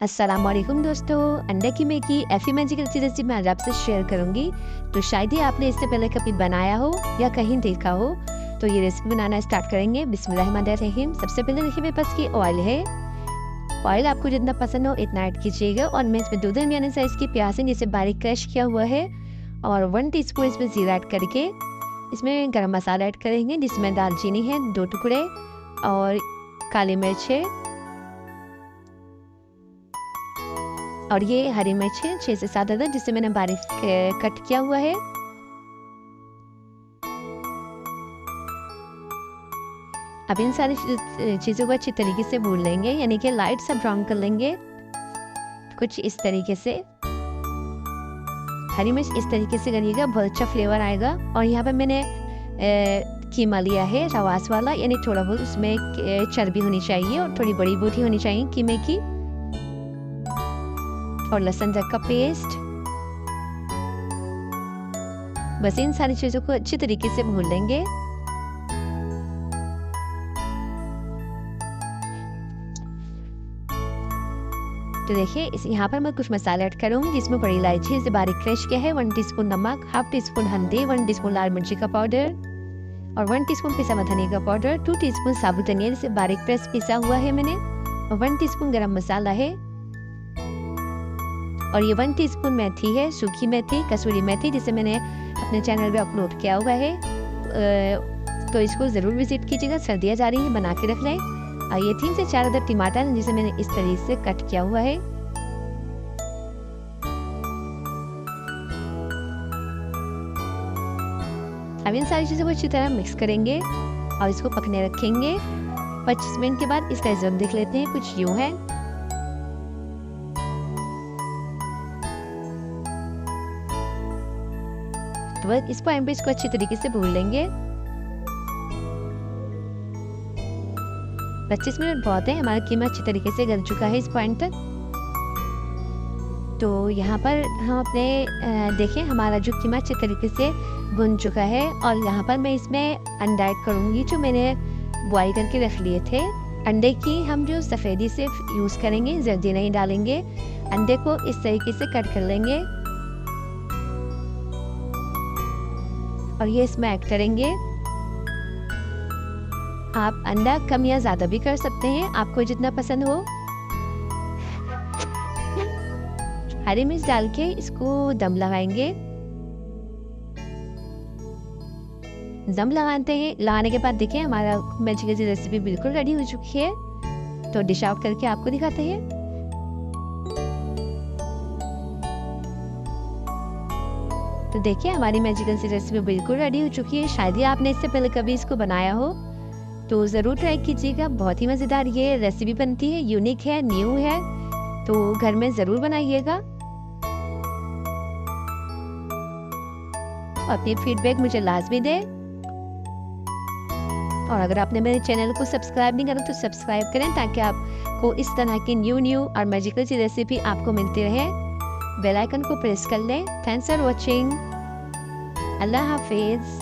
अस्सलाम वालेकुम दोस्तों, अंडा कीमे की ऐसी मैजिकल सी रेसिपी मैं आज आपसे शेयर करूंगी। तो शायद ही आपने इससे पहले कभी बनाया हो या कहीं देखा हो। तो ये रेसिपी बनाना स्टार्ट करेंगे। बिस्मिल्लाहिर्रहमानिर्रहीम। सबसे पहले देखिए मेरे पास की ऑयल है। ऑयल आपको जितना पसंद हो इतना ऐड कीजिएगा। और मैं इसमें 2 दरमियाने साइज़ की प्याज है जिसे बारीक क्रश किया हुआ है, और 1 टीस्पून इसमें जीरा ऐड करके इसमें गरम मसाला ऐड करेंगे, जिसमें दालचीनी है 2 टुकड़े और काली मिर्च है, और ये हरी मिर्च है 6 से 7 अदद जिसे मैंने बारीक कट किया हुआ है। अब इन सारी चीज़ों को अच्छी तरीके से भून लेंगे, यानी कि लाइट सा ब्राउन कर लेंगे कुछ इस तरीके से। हरी मिर्च इस तरीके से करिएगा, बहुत अच्छा फ्लेवर आएगा। और यहाँ पर मैंने कीमा लिया है रवास वाला, यानी थोड़ा बहुत उसमें चर्बी होनी चाहिए और थोड़ी बड़ी बूटी होनी चाहिए कीमे की, और लहसुन अदरक का पेस्ट। बस इन सारी चीज़ों को अच्छी तरीके से भून लेंगे। तो देखिए यहाँ पर मैं कुछ मसाले ऐड करूँगी, जिसमें बड़ी इलायची इसे बारीक क्रश किया है, 1 टीस्पून नमक, हाफ टीस्पून हल्दी, 1 टीस्पून लाल मिर्ची का पाउडर और 1 टीस्पून पिसा हुआ धनिया का पाउडर, 2 टीस्पून साबुत धनिया जिसे बारीक पेस्ट पिसा हुआ है मैंने, और 1 टीस्पून गरम मसाला है, और ये 1 टीस्पून मेथी है, सूखी मेथी, कसूरी मेथी, जिसे मैंने अपने चैनल पे अपलोड किया हुआ है। तो इसको ज़रूर विजिट कीजिएगा, सर्दियाँ जा रही हैं, बना के रख लें। और ये 3 से 4 अदद टमाटर जिसे मैंने इस तरीके से कट किया हुआ है। अब इन सारी चीज़ों को अच्छी तरह मिक्स करेंगे और इसको पकने रखेंगे। 25 मिनट के बाद इसका रिजल्ट देख लेते हैं, कुछ यूँ है। तो बस इस पॉइंट पे इसको अच्छी तरीके से भून लेंगे। 25 मिनट बहुत है, हमारा कीमा अच्छी तरीके से गल चुका है इस पॉइंट तक। तो यहाँ पर हम अपने देखें हमारा जो कीमा अच्छी तरीके से भुन चुका है, और यहाँ पर मैं इसमें अंडा ऐड करूँगी जो मैंने बॉईल करके रख लिए थे। अंडे की हम जो सफ़ेदी से यूज़ करेंगे, जल्दी नहीं डालेंगे। अंडे को इस तरीके से कट कर लेंगे और ये इसमें ऐड करेंगे। आप अंडा कम या ज़्यादा भी कर सकते हैं, आपको जितना पसंद हो। हरी मिर्च डाल के इसको दम लगाएंगे। दम लगाने के बाद देखिए हमारा मैजिकल सी रेसिपी बिल्कुल रेडी हो चुकी है। तो डिश आउट करके आपको दिखाते हैं। तो देखिए हमारी मैजिकल सी रेसिपी बिल्कुल रेडी हो चुकी है। शायद ही आपने इससे पहले कभी इसको बनाया हो, तो ज़रूर ट्राई कीजिएगा। बहुत ही मज़ेदार ये रेसिपी बनती है, यूनिक है, न्यू है, तो घर में ज़रूर बनाइएगा। अपनी फीडबैक मुझे लाजमी दें, और अगर आपने मेरे चैनल को सब्सक्राइब नहीं करा तो सब्सक्राइब करें, ताकि आपको इस तरह की न्यू और मैजिकल सी रेसिपी आपको मिलती रहे। बेल आइकन को प्रेस कर लें। Thanks for watching. अल्लाह हाफिज़।